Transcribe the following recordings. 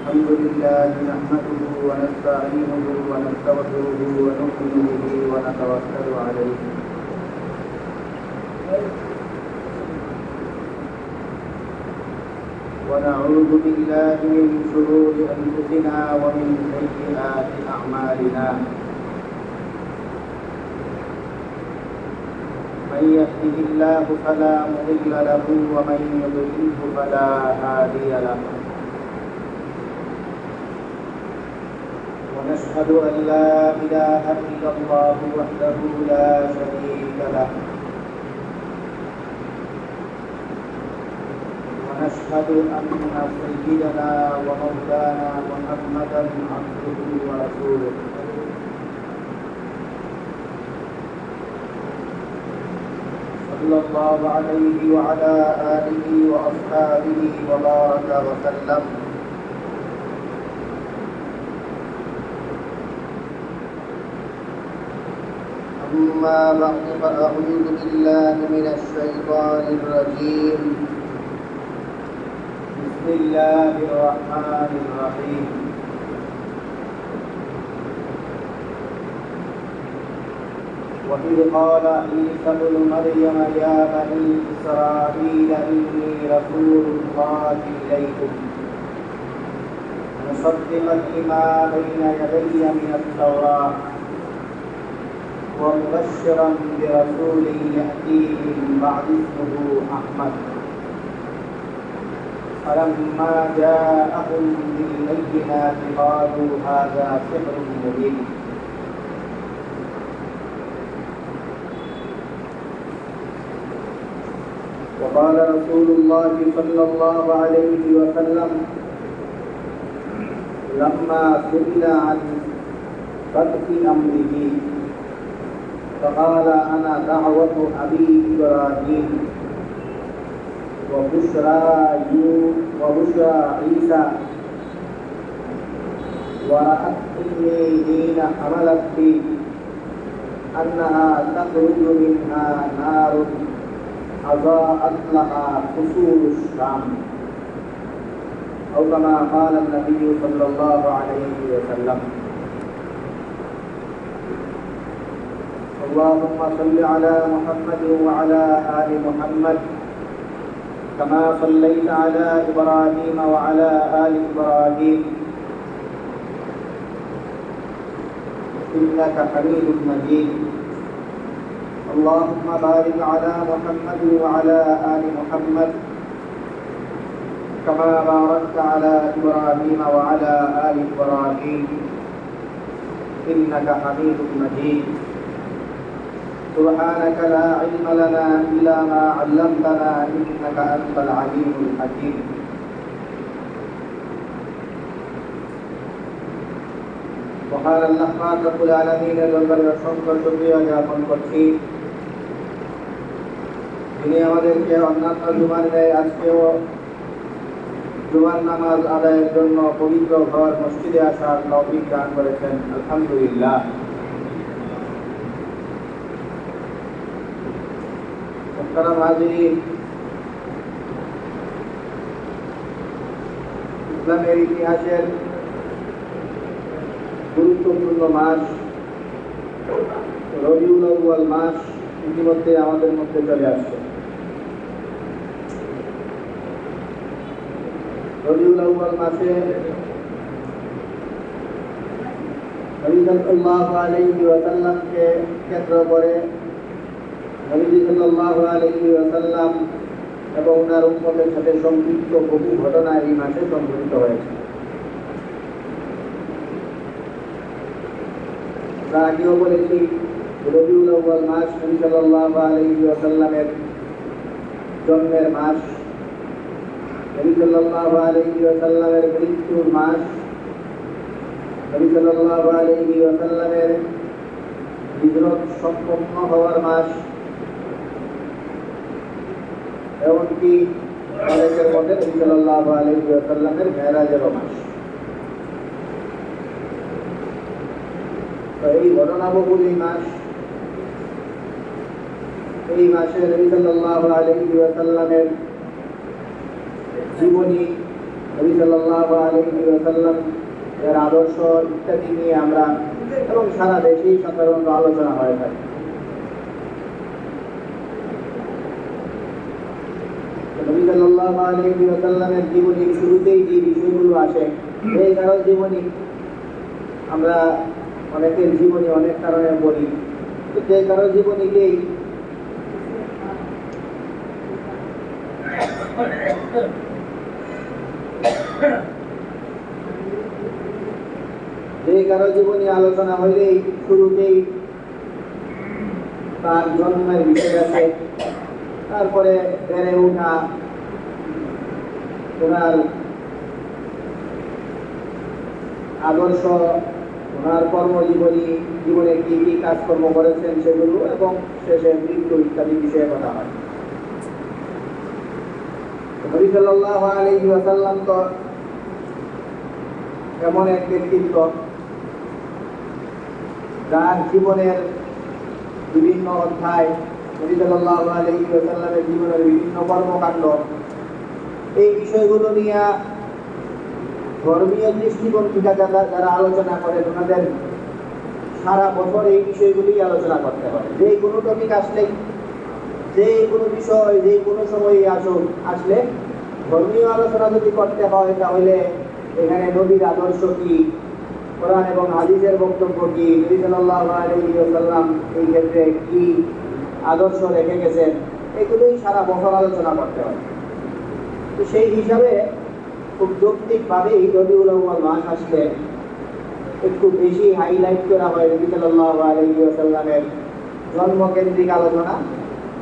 الحمد لله نحمده ونستعينه ونستغفره ونؤمن به ونتوكل عليه ونعوذ بالله من شرور أنفسنا ومن سيئات أعمالنا من يهده الله فلا مضل له ومن يضلله فلا هادي له ونشهد أن لا إله إلا الله وحده لا شريك له ونشهد أن سيدنا ومولانا محمدا عبده ورسوله صلى الله عليه وعلى آله وأصحابه وبارك وسلم أما بعد فأعوذ بالله من الشيطان الرجيم بسم الله الرحمن الرحيم وإذ قال عيسى ابن مريم يا بني إسرائيل إني رسول الله إليكم مصدقا لما بين يدي من التوراة ومبشرا برسول يأتي من بعد اسمه أحمد فلما جاءهم بالبينات قالوا هذا سحر مبين وقال رسول الله صلى الله عليه وسلم لما سئل عن فتح أمره فقال أنا دعوة أبي إبراهيم وبشرى عيسى ورأت أمي حين حملت بي أنها تخرج منها نار أضاءت لها قصور الشام أو كما قال النبي صلى الله عليه وسلم اللهم صل على محمد وعلى آل محمد كما صليت على إبراهيم وعلى آل إبراهيم إنك حميد مجيد اللهم بارك على محمد وعلى آل محمد كما باركت على إبراهيم وعلى آل إبراهيم إنك حميد مجيد سبحانك لا علم لنا إلا ما علمتنا إنك أنت العليم الحكيم وقال الله رب العالمين দরবারে অসংখ্য শুকরিয়া জ্ঞাপন করছি যিনি আমাদেরকে অন্যান্য জুমার ন্যায় আজকেও জুমার নামাজ আদায়ের জন্য পবিত্র ঘর মসজিদে আসার তৌফিক দান করেছেন আলহামদুলিল্লাহ মুহতারাম হাজিরিন ইসলামের ইতিহাসের গুরুত্বপূর্ণ মাস রবিউল আউয়াল মাস ইতিমধ্যে আমাদের মধ্যে চলে আসছে রবিউল আউয়াল মাসে নবী সাল্লাল্লাহু আলাইহি ওয়াসাল্লামকে কেন্দ্র করে নবী সাল্লাল্লাহু আলাইহি ওয়াসাল্লাম এবং ওনার উম্মতের সাথে সম্পৃক্ত বহু ঘটনা এই মাসে সংঘটিত হয়েছে আমরা আগেও বলেছি রবিউল আউয়াল মাস নবী সাল্লাল্লাহু আলাইহি ওয়াসাল্লামের জন্মের মাস নবী সাল্লাল্লাহু আলাইহি ওয়াসাল্লামের মৃত্যুর মাস নবী সাল্লাল্লাহু আলাইহি ওয়াসাল্লামের হিজরত সম্পন্ন হওয়ার মাস এমনকি অনেকের মধ্যে নবী সাল্লাল্লাহু আলাইহি ওয়াসাল্লামের মেরাজের মাস তো এই ঘটনাবহুল এই মাস এই মাসে নবী সাল্লাল্লাহু আলাইহি ওয়াসাল্লামের জীবনী নবী সাল্লাল্লাহু আলাইহি ওয়াসাল্লাম এর আদর্শ ইত্যাদি নিয়ে আমরা এবং সারা দেশেই সাধারণত আলোচনা হয়ে থাকে। নবী সাল্লাল্লাহু আলাইহি ওয়াসাল্লামের জীবনীর শুরুতেই যে বিষয়গুলো আসে, এই কারণ জীবনী আমরা অনেকের জীবনী অনেক কারণে বলি, তো যে কারো জীবনীকেই যে কারো জীবনী আলোচনা হইলেই শুরুতেই তার জন্মের বিষয় আছে, তারপরে বেড়ে ওঠা, ওনার আদর্শ, ওনার কর্মজীবনী, জীবনে কি কি কাজকর্ম করেছেন সেগুলো, এবং শেষে মৃত্যু ইত্যাদি বিষয়ে কথা হয়। নবী সাল্লাল্লাহু আলাইহি ওয়াসাল্লাম তো এমন এক ব্যক্তিত্ব যার জীবনের বিভিন্ন অধ্যায়, নবী সাল্লাল্লাহু আলাইহি ওয়াসাল্লামের জীবনের বিভিন্ন কর্মকাণ্ড, এই বিষয়গুলো নিয়ে ধর্মীয় দৃষ্টিকোণ থেকে যারা আলোচনা করেন ওনাদের সারা বছর এই বিষয়গুলি আলোচনা করতে হবে। যে কোনো টপিক আসলেই, যে কোনো বিষয় যে কোনো সময় আসলে ধর্মীয় আলোচনা যদি করতে হয়, তাহলে এখানে নবীর আদর্শ কি, কোরআন এবং হাদিসের বক্তব্য কি, নবী সাল্লাল্লাহু আলাইহি ওয়াসাল্লাম এই ক্ষেত্রে কি আদর্শ রেখে গেছেন, এগুলোই সারা বছর আলোচনা করতে হয়। তো সেই হিসাবে খুব যৌক্তিকভাবেই রবিউল আউয়াল মাস আসলে একটু বেশি হাইলাইট করা হয় নবী সাল্লাল্লাহু আলাইহি ওয়াসাল্লামের জন্মকেন্দ্রিক আলোচনা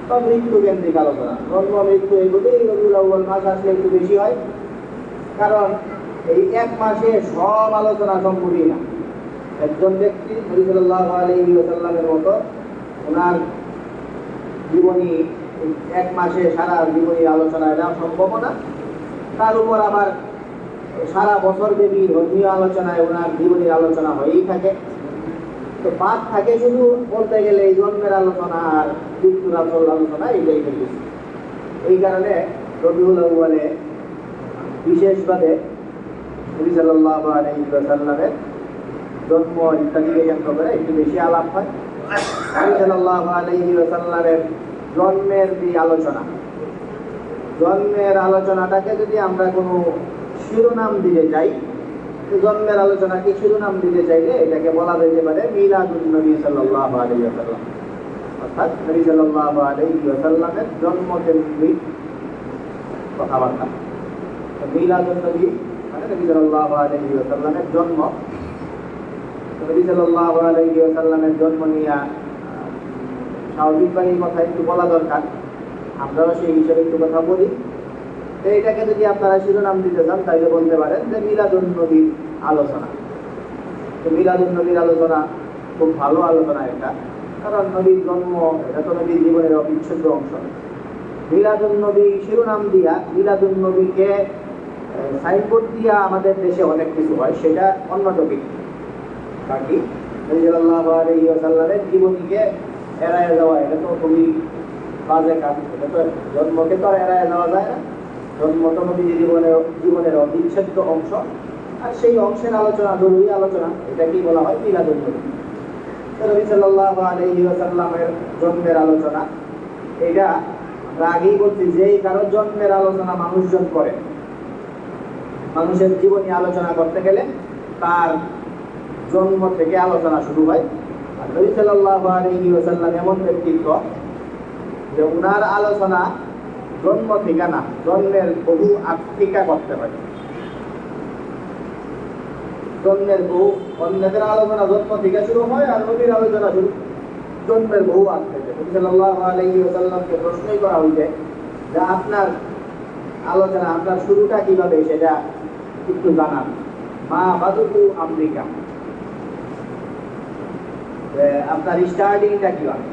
বা মৃত্যু কেন্দ্রিক আলোচনা। জন্ম মৃত্যু এগুলোই রবিউল আউয়াল মাস আসলে একটু বেশি হয়, কারণ এই এক মাসে সব আলোচনা সম্ভবই না। একজন ব্যক্তি নবী সাল্লাল্লাহু আলাইহি ওয়াসাল্লামের মতো ওনার জীবনী এক মাসে সারা জীবনীর আলোচনা এটা সম্ভব না। তার উপর আবার সারা বছর ব্যাপী ধর্মীয় আলোচনায় ওনার জীবনীর আলোচনা হয়েই থাকে। তো বাদ থাকে শুধু বলতে গেলে এই জন্মের আলোচনা আর মৃত্যুর আলোচনা, এইটাই থাকে। এই কারণে রবিউল আউয়ালে বিশেষভাবে নবী সাল্লাল্লাহু আলাইহি ওয়াসাল্লামের জন্ম ইত্যাদিকে কেন্দ্র করে একটু বেশি আলাপ হয়। নবী সাল্লাল্লাহু আলাইহি ওয়াসাল্লামের জন্মের যে আলোচনা, জন্মের আলোচনাটাকে যদি আমরা কোনো শিরোনাম দিতে চাই, জন্মের আলোচনাকে শিরোনাম দিতে চাইলে এটাকে বলা যেতে পারে মিলাদুন নবী সাল্লাল্লাহু আলাইহি ওয়াসাল্লাম, অর্থাৎ নবী সাল্লাল্লাহু আলাইহি ওয়াসাল্লামের জন্মকেন্দ্রিক কথাবার্তা। মিলাদুন নবী মানে নবী সাল্লাল্লাহু আলাইহি ওয়াসাল্লামের জন্ম। নবী সাল্লাল্লাহু আলাইহি ওয়াসাল্লামের জন্ম নিয়ে স্বাভাবিকভাবে কথা একটু বলা দরকার, আমরাও সেই হিসেবে একটু কথা বলি। এইটাকে যদি আপনারা শিরোনাম দিতে চান তাইলে বলতে পারেন যে মিলাদুন নবীর আলোচনা। তো মিলাদুন নবীর আলোচনা খুব ভালো আলোচনা এটা, কারণ নবীর জন্ম এটা তো নবীর জীবনের অবিচ্ছেদ্য অংশ। মিলাদুন নবী শিরোনাম দিয়া, মিলাদুন নবীকে সাইনবোর্ড দিয়া আমাদের দেশে অনেক কিছু হয়, সেটা অন্য টপিক। বাকি নবী সাল্লাল্লাহু আলাইহি ওয়াসাল্লামের জীবনীকে এড়ায় যাওয়া এটা তো খুবই বাজে কাজ। এটা তো জন্মকে তো এড়ায় যাওয়া যায় না। জন্ম তো নবীর জীবনের অবিচ্ছেদ্য অংশ, আর সেই অংশের আলোচনা, জরুরি আলোচনা, এটাকেই বলা হয় মিলাদুন নবী। নবী সাল্লাল্লাহু আলাইহি ওয়াসাল্লামের জন্মের আলোচনা, এটা আমরা আগেই বলছি যে কারো জন্মের আলোচনা মানুষজন করে। মানুষের জীবনী আলোচনা করতে গেলে তার জন্ম থেকে আলোচনা শুরু হয়। আর নবী সাল্লাল্লাহু আলাইহি ওয়াসাল্লাম এমন ব্যক্তিত্ব যে ওনার আলোচনা জন্ম থেকে না, জন্মের বহু আগ থেকে করতে হয়। জন্মের বহু, অন্যদের আলোচনা জন্ম থেকে শুরু হয়, আর নবীর আলোচনা শুরু জন্মের বহু আগ থেকে। নবী সাল্লাল্লাহু আলাইহি ওয়াসাল্লামকে প্রশ্নই করা হয়েছে যে আপনার আলোচনা, আপনার শুরুটা কিভাবে সেটা একটু জানান। মা বাদুকু আমেরিকা, আপনার স্টার্টিংটা কিভাবে?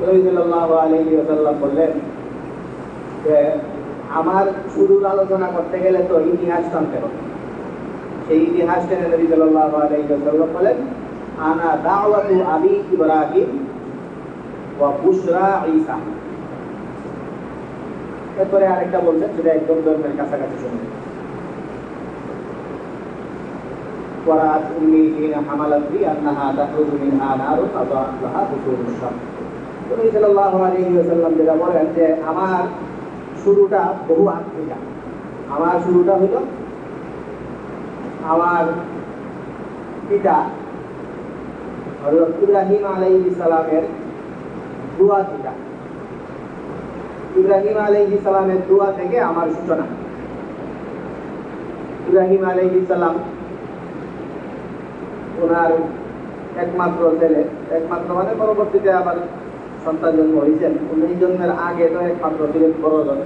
নবী সাল্লাল্লাহু আলাইহি ওয়াসাল্লাম বললেন যে আমার শুরুর আলোচনা করতে গেলে তো ইতিহাস জানতে হবে। সেই ইতিহাস টেনে নবী সাল্লাল্লাহু আলাইহি ওয়াসাল্লাম বলেন আনা দাওয়াতু আবি ইব্রাহিম ওয়া বুশরা ঈসা। এরপরে আরেকটা বলছেন, সেটা একদম জন্মের কাছাকাছি সময়। وَرَأَتْ أُمِّي حِينَ حَمَلَتْ بِي أَنَّهَا تَخْرُجُ مِنْهَا نَارٌ أَضَاءَتْ لَهَا بُطُونُ الشَّمْسِ। নবী সাল্লাল্লাহু আলাইহি ওয়াসাল্লাম যেটা বলেন যে আমার শুরুটা বহু আগ থেকে। আমার শুরুটা হলো আমার পিতা হযরত ইব্রাহিম আলাইহিস সালামের দোয়া থেকে। ইব্রাহিম আলাইহিস সালামের দোয়া থেকে আমার সূচনা। ইব্রাহিম আলাইহিস সালাম ওনার একমাত্র ছেলে, একমাত্র মানে পরবর্তীতে আবার সন্তান জন্ম হয়েছেন, উনি জন্মের আগে তো একমাত্র ছিলেন বড়জন।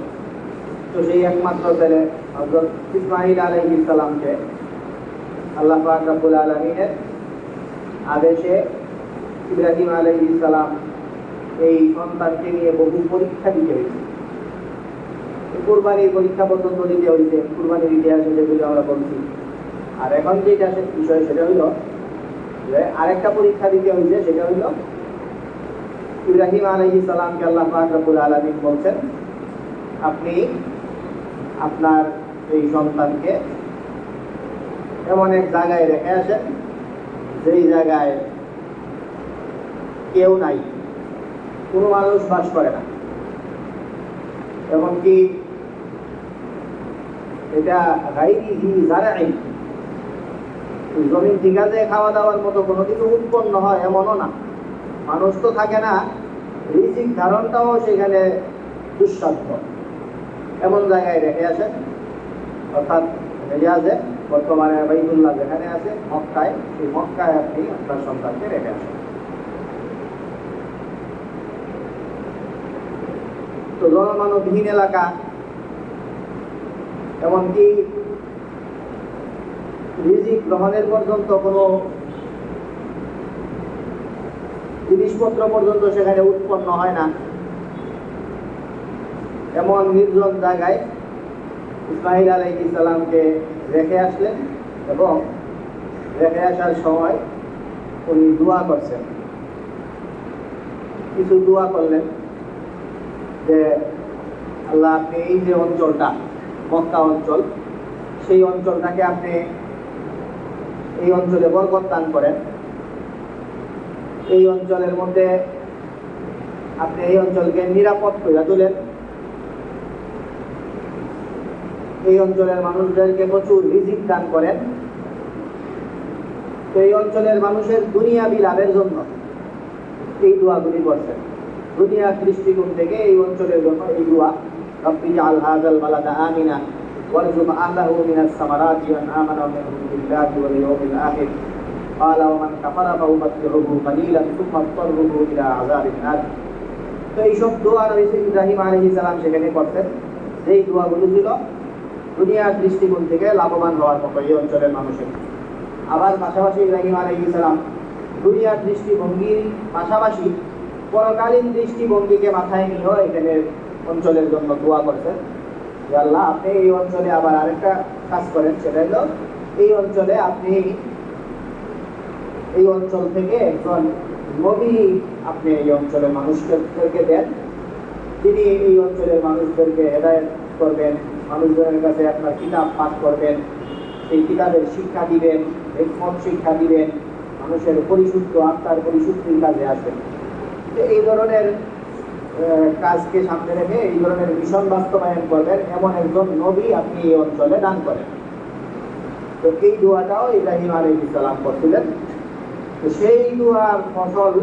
তো সেই একমাত্র ছেলে হযরত ইসমাঈল আলাইহিস সালামকে আল্লাহ পাক রব্বুল আলামিনের আদেশে ইব্রাহিম আলাইহিস সালাম এই সন্তানকে নিয়ে বহু পরীক্ষা দিতে হয়েছে। কুরবানির পরীক্ষা পর্যন্ত দিতে হয়েছে, কুরবানির ইতিহাসে যেগুলো আমরা বলছি। আর এখন যেটা বিষয় সেটা হইল যে আরেকটা পরীক্ষা দিতে হয়েছে, সেটা হইল ইব্রাহিম আলাইহিস সালামকে আল্লাহ পাক রব্বুল আলামিন বলছেন, আপনি আপনার এই সন্তানকে এমন এক জায়গায় রেখে আসেন যেই জায়গায় কেউ নাই, কোনো মানুষ বাস করে না, এমনকি এটা গায়রিহি যারাইন, জমিন থেকে যে খাওয়া দাওয়ার মতো কোনো কিছু উৎপন্ন হয় এমনও না, মানুষ তো থাকে না, রিজিক ধারণটাও সেখানে দুঃসাধ্য, এমন জায়গায় রেখে আসেন। অর্থাৎ রিয়াজে বর্তমানে বাইতুল্লাহ যেখানে আছে মক্কায়, সেই মক্কায় আপনি আপনার সন্তানকে রেখে আসেন। তো জনমানবহীন এলাকা, এমনকি রিজিক গ্রহণের পর্যন্ত কোনো জিনিসপত্র পর্যন্ত সেখানে উৎপন্ন হয় না, এমন নির্জন জায়গায় ইসমাঈল আলাইহিস সালামকে রেখে আসলেন এবং রেখে আসার সময় উনি দোয়া করছেন। কিছু দোয়া করলেন যে আল্লাহ, আপনি এই যে অঞ্চলটা মক্কা অঞ্চল, সেই অঞ্চলটাকে আপনি এই অঞ্চলে বরকত দান করেন, এই অঞ্চলের মধ্যে আপনি এই অঞ্চলকে নিরাপদ করে তোলেন, এই অঞ্চলের মানুষদেরকে প্রচুর রিজিক দান করেন। তো এই অঞ্চলের মানুষের দুনিয়াবি লাভের জন্য এই দোয়াগুলি করছেন, দুনিয়ার দৃষ্টিকোণ থেকে এই অঞ্চলের জন্য এই দোয়া, রব্বি জাআল হাযাল বালাদা আমিনা ওয়ারযুক আহলাহু মিনাস সামারাতি ওয়া আমানা মিনহুম বিল্লাহি ওয়াল ইয়াউমিল আখির ক্বালা ওয়া মান কাফারা ফাউমাত্তিউহু কালিলান সুম্মা আদতারহুহু ইলা আযাবিন নার। তো এইসব দোয়া রয়েছে ইব্রাহিম আলাইহিস সালাম সেখানে করতেন, যেই দোয়াগুলো ছিল দুনিয়ার দৃষ্টিকোণ থেকে লাভবান হওয়ার মতো এই অঞ্চলের মানুষের। আবার পাশাপাশি ইব্রাহিম আলাইহিস সালাম দুনিয়ার দৃষ্টিভঙ্গির পাশাপাশি পরকালীন দৃষ্টিভঙ্গিকে মাথায় নিয়েও এখানে অঞ্চলের জন্য দোয়া করছেন যে আল্লাহ, আপনি এই অঞ্চলে আবার আরেকটা কাজ করেন, সেটা হলো এই অঞ্চলে আপনি এই অঞ্চল থেকে একজন নবী আপনি এই অঞ্চলের মানুষদেরকে দেন, তিনি এই অঞ্চলের মানুষদেরকে হেদায়েত করবেন, মানুষজনের কাছে আপনার কিতাব পাঠ করবেন, সেই কিতাবের শিক্ষা দিবেন, হিকমত শিক্ষা দিবেন, মানুষের পরিশুদ্ধ আত্মার পরিশুদ্ধির কাজে আসবেন। এই ধরনের কাজকে সামনে রেখে এই ধরনের মিশন বাস্তবায়ন করবেন এমন একজন নবী আপনি এই অঞ্চলে দান করেন। তো এই দোয়াটাও ইব্রাহিম আলাইহিস সালাম করছিলেন। তো সেই দোয়ার ফসল,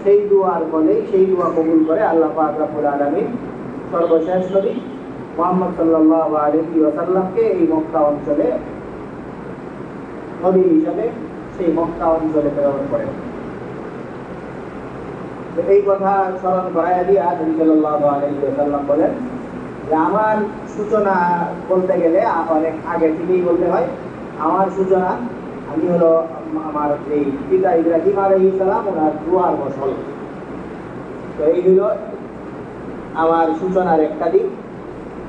সেই দোয়ার ফলেই সেই দোয়া কবুল করে আল্লাহ পাক রব্বুল আলামিন সর্বশেষ নবী মুহাম্মদ সাল্লাল্লাহু আলাইহি ওয়াসাল্লামকে এই মক্কা অঞ্চলে নবী হিসাবে সেই মক্কা অঞ্চলে প্রেরণ করেন। তো এই কথা স্মরণ করাইয়া দিয়া নবী সাল্লাল্লাহু আলাইহি ওয়াসাল্লাম বলেন যে আমার সূচনা বলতে গেলে অনেক আগে থেকেই বলতে হয়। আমার সূচনা আমি হলো আমার এই পিতা ইব্রাহিম আলাইহিস সালাম ওনার দোয়ার ফসল। তো এই হলো আমার সূচনার একটা দিক।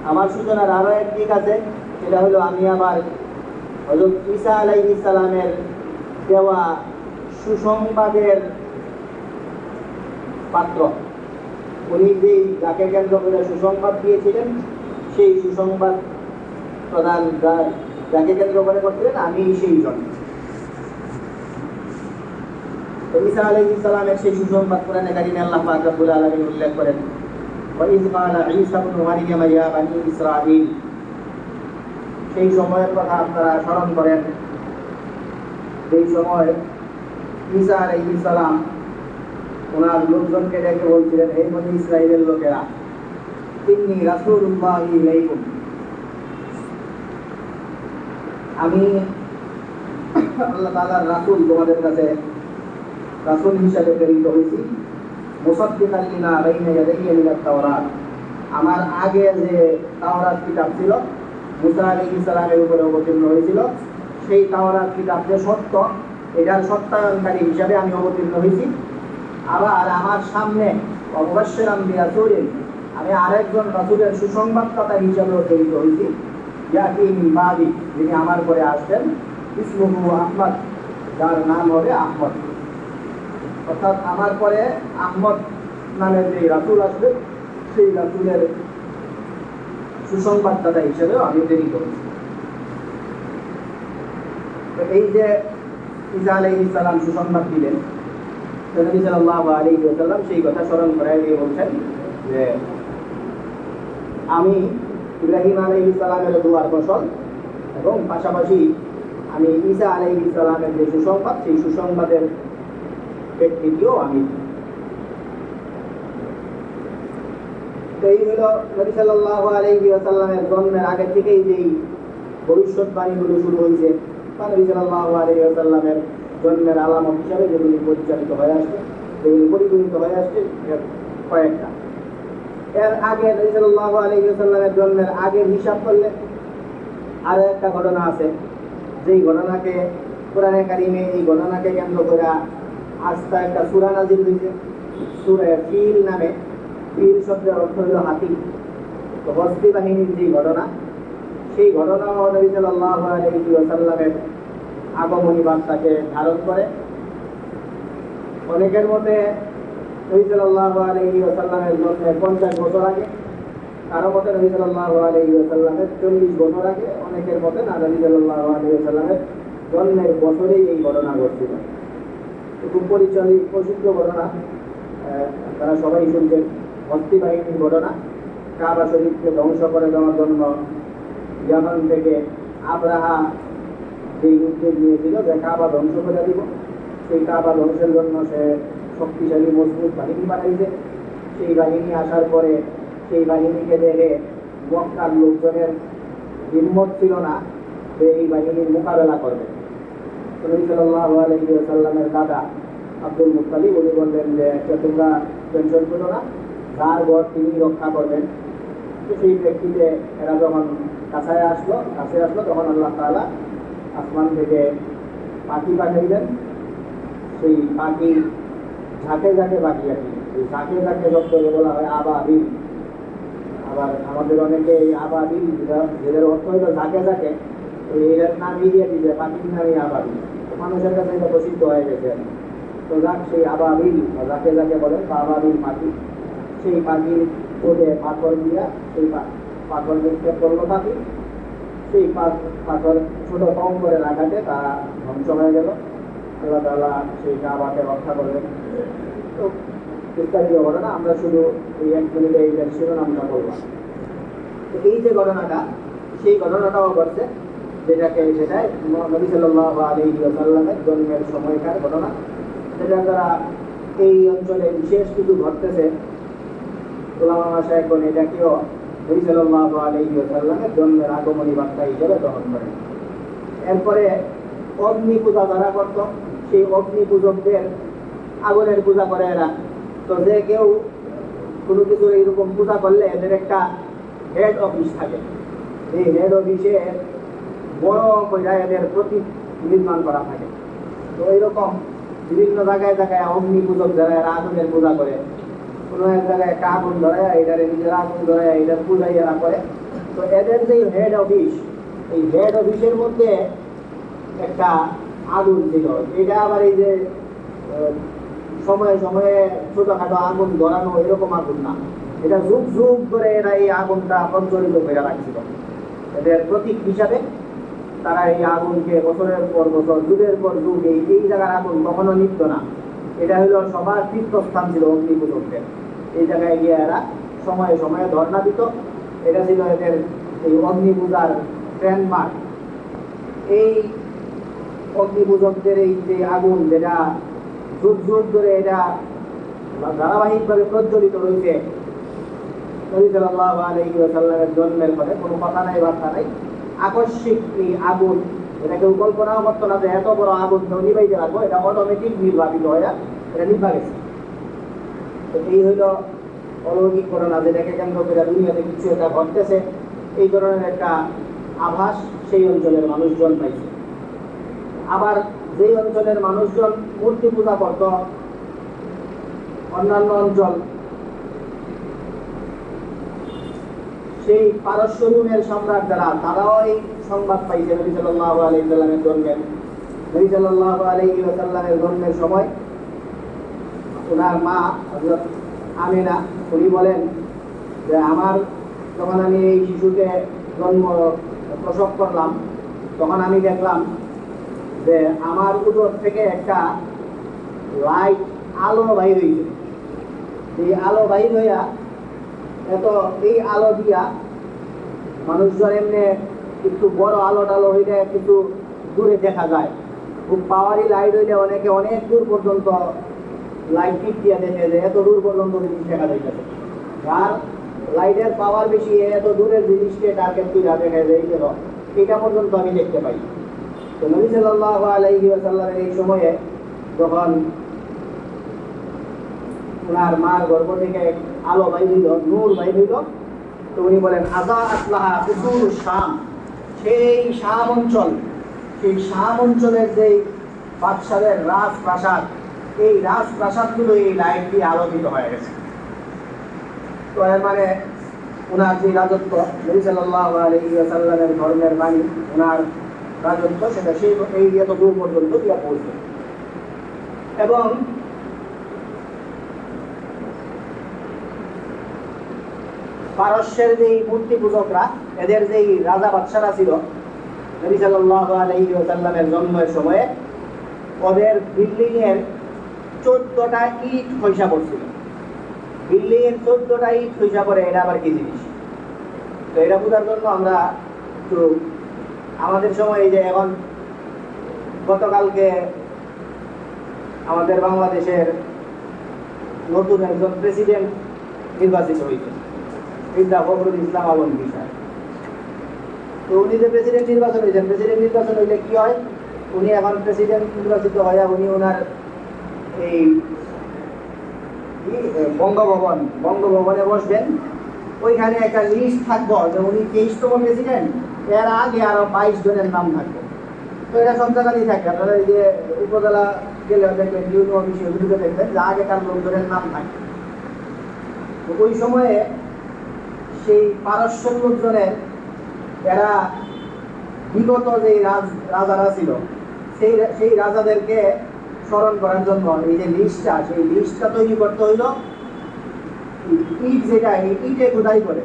আমার সূচনার আরো এক দিক আছে, সেটা হলো আমি আমার হযরত ঈসা আলাইহিস সালামের দেওয়া সুসংবাদের পাত্র। উনি যেই যাকে কেন্দ্র করে সুসংবাদ দিয়েছিলেন সেই সুসংবাদ প্রদান যাকে কেন্দ্র করে করছিলেন আমি সেই জন। ঈসা আলাইহিস সালামের সেই সুসংবাদ কোরআনে কারিমে আল্লাহ পাক রব্বুল আলামিন উল্লেখ করেন, ওয়াইজ ক্বালা ঈসা ইবনু মারইয়াম ইয়া বানি ইসরাঈল। সেই সময়ের কথা আপনারা স্মরণ করেন যেই সময় ঈসা আলাইহিস সালাম ওনার লোকজনকে ডেকে বলছিলেন, হে বনি ইসরাঈলের লোকেরা, ইন্নী রাসূলুল্লাহি ইলাইকুম, আমি আল্লাহ তাআলার রাসূল, তোমাদের কাছে রাসূল হিসেবে প্রেরিত হয়েছি। মুসাদ্দিকান লিমা বাইনা ইয়াদাইয়া মিনাত তাওরাত, আমার আগে যে তাওরাত কিতাব ছিল মুসা আলাইহিস সালামের উপরে অবতীর্ণ হয়েছিল, সেই তাওরাত কিতাব যে সত্য, এটার সত্যায়নকারী হিসাবে আমি অবতীর্ণ হয়েছি। আবার আমার সামনে অবশ্যরাম বিরাসূলিন, আমি আরেকজন রাসূলের সুসংবাদদাতা হিসাবেও প্রেরিত হয়েছি, ইয়াতি মিন বাদি, যিনি আমার পরে আসবেন, ইসমুহু আহমদ, যার নাম হবে আহমদ। অর্থাৎ আমার পরে আহমদ নামের যে রাসূল আসবে সেই রাসূলের সুসংবাদদাতা হিসেবেও আমি প্রেরিত হয়েছি। তো এই যে ঈসা আলাইহিস সালাম সুসংবাদ দিলেন, নবী সাল্লাল্লাহু আলাইহি ওয়াসাল্লাম সেই কথা স্মরণ করায় দিয়ে বলছেন যে আমি ইব্রাহিম আলাইহিস সালামের দুয়ার ফসল, এবং পাশাপাশি আমি ঈসা আলাইহিস সালামের যে সুসংবাদ সেই সুসংবাদের ব্যক্তিটিও আমি। এই হলো নবী সাল্লাল্লাহু আলাইহি ওয়াসাল্লামের জন্মের আগে থেকেই যেই ভবিষ্যৎবাণীগুলো শুরু হয়েছে, নবী সাল্লাল্লাহু আলাইহি ওয়াসাল্লামের জন্মের আলামত হিসাবে যেগুলি পরিচালিত হয়ে আসছে, যেগুলি পরিগণিত হয়ে আসছে কয়েকটা। এর আগে নবী সাল্লাল্লাহু আলাইহি ওয়াসাল্লামের জন্মের আগের হিসাব করলে আরো একটা ঘটনা আছে, যেই ঘটনাকে কোরআনে কারিমে এই ঘটনাকে কেন্দ্র করে আস্তা একটা সূরা নাযিল হয়েছে, সূরা ফিল নামে। ফিল শব্দের অর্থ হল হাতি। তো হস্তি বাহিনীর যে ঘটনা, সেই ঘটনাও নবী সাল্লাল্লাহু আলাইহি ওয়াসাল্লামের আগমনী বার্তাকে ধারণ করে। অনেকের মতে নবী সাল্লাল্লাহু আলাইহি ওয়াসাল্লামের জন্মের 50 বছর আগে, কারো মতে নবী সাল্লাল্লাহু আলাইহি ওয়াসাল্লামের 40 বছর আগে, অনেকের মতে না নবী সাল্লাল্লাহু আলাইহি ওয়াসাল্লামের জন্মের বছরেই এই ঘটনা ঘটছিল। খুব প্রসিদ্ধ ঘটনা, তারা সবাই শুনছেন, হস্তি বাহিনীর ঘটনা। কাবা শরীফকে ধ্বংস করে দেওয়ার জন্য ইয়ামান থেকে আব্রাহা যেই উদ্যোগ নিয়েছিল যে কাবা ধ্বংস করে দিব, সেই কাবা ধ্বংসের জন্য সে শক্তিশালী মজবুত বাহিনী বানাইছে। সেই বাহিনী আসার পরে সেই বাহিনীকে দেখে মক্কার লোকজনের হিম্মত ছিল না যে এই বাহিনীর মোকাবেলা করবে। নবী সাল্লাল্লাহু আলাইহি ওয়াসাল্লামের দাদা আব্দুল মুত্তালিব উনি বললেন যে তোমরা টেনশন করো না, যার ঘর তিনি রক্ষা করবেন। তো সেই ব্যক্তিতে এরা যখন কাছে আসলো তখন আল্লাহ তাআলা আসমান থেকে পাখি পাঠাইলেন। সেই পাখি ঝাঁকে ঝাঁকে পাখি আর কি, এই ঝাঁকে ঝাঁকে শব্দকে বলা হয় আবাবিল। আবার আমাদের অনেকে এই আবাবিল, যেদের অর্থ হইল ঝাঁকে ঝাঁকে, এর নাম দিয়ে দিবে, পাখির নামই আবাবিল। মানুষের কাছে এটা প্রসিদ্ধ হয়ে গেছে। তো যাক, সেই আবাবিল যাকে যাকে বলেন আবাবিল পাখি, সেই পাখির ওঠে পাথর দিয়া, সেই পাথর নিক্ষেপ করলো পাখি। সেই পাথর ছোট কম করে রাখাতে তা ধ্বংস হয়ে গেল। আল্লাহ তাআলা সেই কাবাকে রক্ষা করলেন। তো বিস্তারিত ঘটনা আমরা শুধু এই 1 মিনিটে এই শিরোনামটা বললাম। তো এই যে ঘটনাটা, সেই ঘটনাটাও ঘটছে, সেটাই নবী সাল্লাল্লাহু আলাইহি ওয়াসাল্লামের জন্মের সময়কার ঘটনা। যেটা দ্বারা এই অঞ্চলে বিশেষ কিছু ঘটতেছে, উলামা মাশায়েখগণ এটাকেও নবী সাল্লাল্লাহু আলাইহি ওয়াসাল্লামের জন্মের আগমনী বার্তা হিসেবে গ্রহণ করেন। এরপরে অগ্নি পূজা যারা করত, সেই অগ্নি পূজকদের আগুনের পূজা করে এরা। তো যে কেউ কোনো কিছু এইরকম পূজা করলে এদের একটা হেড অফিস থাকে, এই হেড অফিসে বড় করে এদের প্রতীক নির্মাণ করা থাকে। তো এইরকম বিভিন্ন জায়গায় জায়গায় অগ্নি পূজক যারা এরা আগুনের পূজা করে, কোনো এক জায়গায় একটা আগুন ধরে এটার নিজের আগুন ধরে এটার পূজাই এরা করে। তো এদের যে হেড অফিস, এই হেড অফিসের মধ্যে একটা আগুন ছিল। এটা আবার এই যে সময়ে সময়ে ছোটখাটো আগুন ধরানো এরকম আগুন না, এটা যুগ যুগ ধরে এরা এই আগুনটা প্রজ্বলিত করে রাখছিল। এদের প্রতীক হিসাবে তারা এই আগুনকে বছরের পর বছর, যুগের পর যুগ এই জায়গার আগুন কখনো নিত্য না। এটা হলো সবার তীর্থস্থান ছিল অগ্নিপূজকদের। এই জায়গায় গিয়ে এরা সময়ে সময়ে ধর্ণা দিত। এটা ছিল এদের এই অগ্নিপূজার ট্রেন্ডমার্ক। এই অগ্নিপূজকদের এই যে আগুন, যেটা যুগ যুগ ধরে এটা ধারাবাহিকভাবে প্রজ্বলিত রয়েছে, নবী সাল্লাল্লাহু আলাইহি ওয়াসাল্লামের জন্মের পরে কোনো কথা নাই, বার্তা নাই, আকস্মিক এই আগুন, এটা কেউ কল্পনাও করতো না যে এত বড় আগুন কেউ নিবাইতে রাখবো, এটা অটোমেটিক নির্বাপিত হয়ে এটা নিভা গেছে। তো এই হইল অলৌকিক ঘটনা, যেটাকে কেন্দ্র করে দুনিয়াতে কিছু একটা ঘটতেছে, এই ধরনের একটা আভাস সেই অঞ্চলের মানুষজন পাইছে। আবার যেই অঞ্চলের মানুষজন মূর্তি পূজা করত, অন্যান্য অঞ্চল, সেই পারস্য রোমের সম্রাট যারা, তারাও এই সংবাদ পাইছে নবী সাল্লাল্লাহু আলাইহি ওয়াসাল্লামের জন্মের। নবী সাল্লাল্লাহু আলাইহি ওয়াসাল্লামের জন্মের সময় ওনার মা হযরত আমিনা উনি বলেন যে আমার যখন আমি এই শিশুকে প্রসব করলাম, তখন আমি দেখলাম যে আমার উদর থেকে একটা লাইট আলো বাইর হয়েছে। এই আলো বাইর হইয়া এই আলো দিয়া মানুষজন এমনি একটু বড় আলো টালো হইলে কিছু দূরে দেখা যায়, খুব পাওয়ারি লাইট হইলে অনেকে অনেক দূর পর্যন্ত লাইট টিপ দিয়ে দেখে যে এত দূর পর্যন্ত জিনিস দেখা যাইতেছে। আর লাইটের পাওয়ার বেশি, এত দূরের জিনিসকে টার্গেট করে দেখা যায়, এটা পর্যন্ত আমি দেখতে পাই। তো নবী সাল্লাল্লাহু আলাইহি ওয়াসাল্লামের এই সময়ে যখন ওনার মার গর্ভ থেকে আলো বাইর হইল, নূর বাইর হইল, তো উনি বলেন আযা আসলাহা কুসুর শাম, সেই শাম অঞ্চল, সেই শাম অঞ্চলের যে বাদশাহের রাজপ্রাসাদ, এই রাজপ্রাসাদগুলো এই লাইট দিয়ে আলোকিত হয়ে গেছে। তো এর মানে ওনার যে রাজত্ব, নবী সাল্লাল্লাহু আলাইহি ওয়াসাল্লামের ধর্মের বাণী, ওনার রাজত্ব, সেটা সেই এই এত দূর পর্যন্ত গিয়ে পৌঁছে। এবং পারস্যের যেই মূর্তি পূজকরা, এদের যেই রাজা বাদশারা ছিল নবী সাল্লাল্লাহু আলাইহি ওয়াসাল্লামের জন্মের সময়ে, ওদের বিল্ডিং এর 14টা ইট খসা পড়ছিল। বিল্ডিং এর 14টা ইট খসা পড়ে, এটা আবার কি জিনিস? তো এটা বোঝার জন্য আমরা একটু আমাদের সময়, এই যে এখন গতকালকে আমাদের বাংলাদেশের নতুন একজন প্রেসিডেন্ট নির্বাচিত হয়েছে, মির্জা ফখরুল ইসলাম আলমগীর সাহেব। তো উনি যে প্রেসিডেন্ট নির্বাচন হয়েছেন, প্রেসিডেন্ট নির্বাচন হইলে কি হয়, উনি এখন প্রেসিডেন্ট নির্বাচিত হয়ে উনি ওনার এই বঙ্গভবনে বসবেন। ওইখানে একটা লিস্ট থাকবো যে উনি 23তম প্রেসিডেন্ট, এর আগে আরো 22 জনের নাম থাকবে। তো এটা সব জায়গাতেই থাকে, আপনারা এই যে উপজেলা গেলে দেখবেন, ইউনিয়ন অফিসে ওগুলোতে দেখবেন যে আগেকার লোকজনের নাম থাকে। তো ওই সময়ে সেই পারস্য লোকজনের, এরা বিগত যে রাজারা ছিল, সেই রাজাদেরকে স্মরণ করার জন্য এই যে লিস্টটা, সেই লিস্টটা তৈরি করতে হইল ইট, যেটা ইটে খোদাই করে,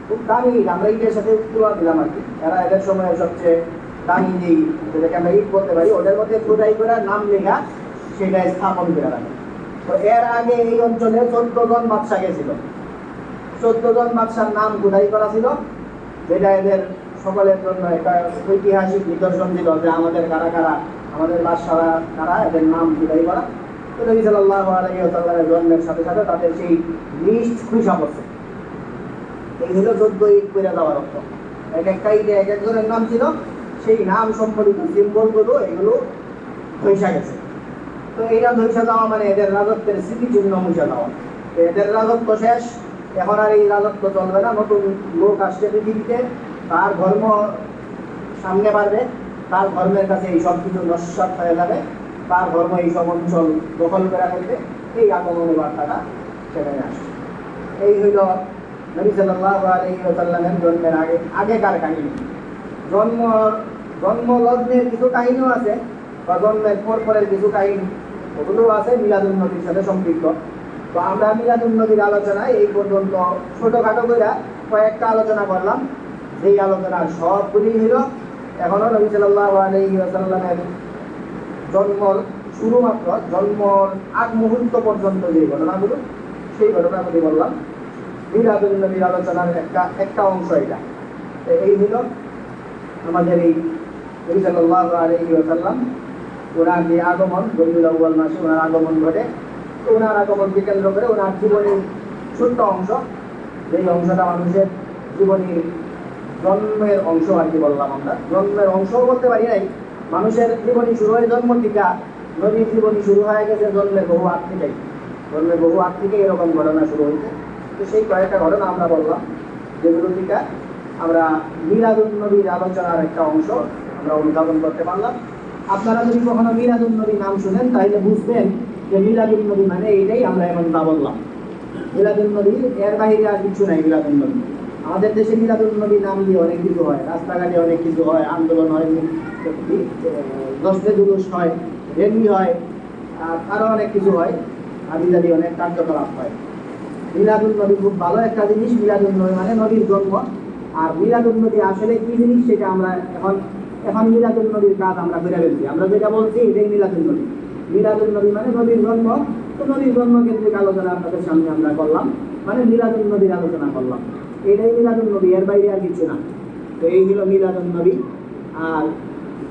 খুব দামি ইট, আমরা ইটের সাথে তুলনা দিলাম আর কি। এরা এদের সময় সবচেয়ে দামি যেই, যেটাকে আমরা ইট বলতে পারি, ওদের মধ্যে খোদাই করে নাম লেখা, সেটা স্থাপন করে রাখে। তো এর আগে এই অঞ্চলে 14 জন বাদশা গেছিল, 14 জন বাদশার নাম খোদাই করা ছিল, যেটা এদের সকলের জন্য একটা ঐতিহাসিক নিদর্শন ছিল যে আমাদের কারা কারা, আমাদের বাদশারা কারা, এদের নাম খোদাই করা। তো নবী সাল্লাল্লাহু আলাইহি ওয়াসাল্লামের জন্মের সাথে সাথে তাদের সেই লিস্ট খুঁজা পড়ছে। এই হলো 14 ইট করে দেওয়ার অর্থ। এক একটা ইটে এক একজনের নাম ছিল, সেই নাম সম্পর্কিত সিম্বলগুলো এগুলো ধৈসা গেছে। তো এইটা ধৈসা যাওয়া মানে এদের রাজত্বের স্মৃতিচিহ্ন মুছে যাওয়া। এদের রাজত্ব শেষ, এখন আর এই রাজত্ব চলবে না। নতুন লোক আসছে পৃথিবীতে, তার ধর্ম সামনে বাড়বে, তার ধর্মের কাছে এই সব কিছু নস্বাত হয়ে যাবে, তার ধর্ম এই সব অঞ্চল দখল করে ফেলবে। এই আগমনের বার্তাটা সেখানে আসছে। এই হইল নবী সাল্লাল্লাহু আলাইহি ওয়াসাল্লামের জন্মের আগেকার কাহিনী। জন্মলগ্নের কিছু কাহিনীও আছে, বা জন্মের পরের কিছু কাহিনী, ওগুলো আছে মিলাদুন নবীর সাথে সম্পৃক্ত। তো আমরা মিলাদুন নবীর আলোচনায় এই পর্যন্ত ছোটখাটো করে কয়েকটা আলোচনা করলাম, যেই আলোচনার সবগুলি হলো এখনো নবী সাল্লাল্লাহু আলাইহি ওয়াসাল্লামের জন্মর শুরুমাত্র জন্মর আগ মুহূর্ত পর্যন্ত যে ঘটনাগুলো, সেই ঘটনাগুলি বললাম। মিলাদুন নবীর আলোচনার একটা অংশ এটা। এই হলো আমাদের এই নবী সাল্লাল্লাহু আলাইহি ওয়াসাল্লাম, ওনার যে আগমন, রবিউল আউয়াল মাসে ওনার আগমন ঘটে। তো ওনার আগমনকে কেন্দ্র করে ওনার জীবনের ছোট্ট অংশ, যেই অংশটা মানুষের জীবনের জন্মের অংশ আর কি বললাম আমরা। জন্মের অংশও বলতে পারি নাই, মানুষের জীবনী শুরু হয় জন্ম থেকে, নবীর জীবনী শুরু হয়ে গেছে জন্মের বহু আগ থেকেই। জন্মের বহু আগ থেকে এরকম ঘটনা শুরু হয়েছে। তো সেই কয়েকটা ঘটনা আমরা বললাম, যেগুলো থেকে আমরা মিলাদুন নবীর আলোচনার একটা অংশ আমরা অনুধাবন করতে পারলাম। আপনারা যদি কখনো মিলাদুন নবী নাম শুনেন তাহলে বুঝবেন যে মিলাদুন নবী মানে এইটাই আমরা এখন তা বললাম। মিলাদুন নবী এর বাইরে আর কিছু নাই। মিলাদুন নবী আমাদের দেশে মিলাদুন নবী নাম দিয়ে অনেক কিছু হয়, রাস্তাঘাটে অনেক কিছু হয়, আন্দোলন হয়, দশে জুলুস হয়, র্যালি হয়, আরও অনেক কিছু হয়, আদিজাদি অনেক কার্যকলাপ হয়। মিলাদুন নবী খুব ভালো একটা জিনিস। মিলাদুন নবী মানে নবীর জন্ম। আর মিলাদুন নবী আসলে কি জিনিস সেটা আমরা এখন মিলাদুন নবীর কাজ আমরা করে ফেলছি। আমরা যেটা বলছি এটাই মিলাদুন নবী। মিলাদুন নবী মানে নবীর জন্ম। তো নবীর জন্ম কেন্দ্রিক আলোচনা আপনাদের সামনে আমরা করলাম, মানে মিলাদুন নবীর আলোচনা করলাম। এটাই মিলাদুন নবী, এর বাইরে আর কিছু না। তো এই হলো মিলাদুন নবী। আর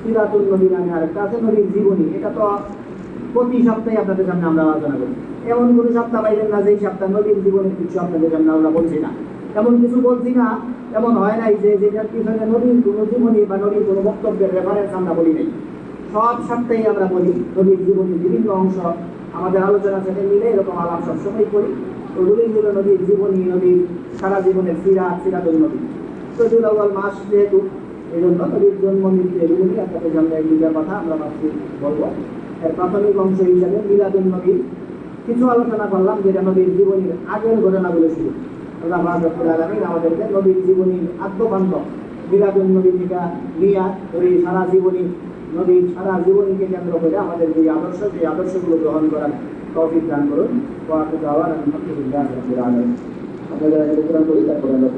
সিরাতুন নবী নামে আরেকটা আছে, নবীর জীবনী। এটা তো প্রতি সপ্তাহে আপনাদের সামনে আমরা আলোচনা করি। এমন কোনো সপ্তাহ পাইবেন না যেই সপ্তাহ নবীর জীবনের কিছু আপনাদের সামনে আমরা বলছি না। এমন কিছু বলছি না, এমন হয় নাই যে যেটার পিছনে নবীর কোনো জীবনী বা নবীর কোনো বক্তব্যের রেফারেন্স আমরা বলি নাই। সব সপ্তাহে আমরা বলি নবীর জীবনের বিভিন্ন অংশ আমাদের আলোচনার সাথে মিলে এরকম আলাপ সবসময় করি। ওগুলোই হলো নবীর জীবনী, নবীর সারা জীবনের সিরাতুন নবী। রবিউল আউয়াল মাস যেহেতু, এই জন্য নবীর জন্ম মৃত্যু এগুলি আপনাদের সামনে এই দুইটার কথা আমরা ভাবছি বলবো। এর প্রাথমিক অংশ হিসাবে মিলাদুন নবীর কিছু আলোচনা করলাম, যেটা নবীর জীবনীর আগের ঘটনাগুলো ছিল। আল্লাহ রাব্বুল আলামিন আমাদেরকে নবীর জীবনীর আদ্যপান্ত মিলাদুন নবী থেকে নিয়া ওই সারা জীবনী, নবীর সারা জীবনীকে কেন্দ্র করে আমাদের যে আদর্শ, সেই আদর্শগুলো গ্রহণ করার তৌফিক দান করুন। ওয়া আখিরু দাওয়ানা আলহামদুলিল্লাহি রাব্বিল আলামিন। আপনারা যারা কোরআন করি তারপরে আমরা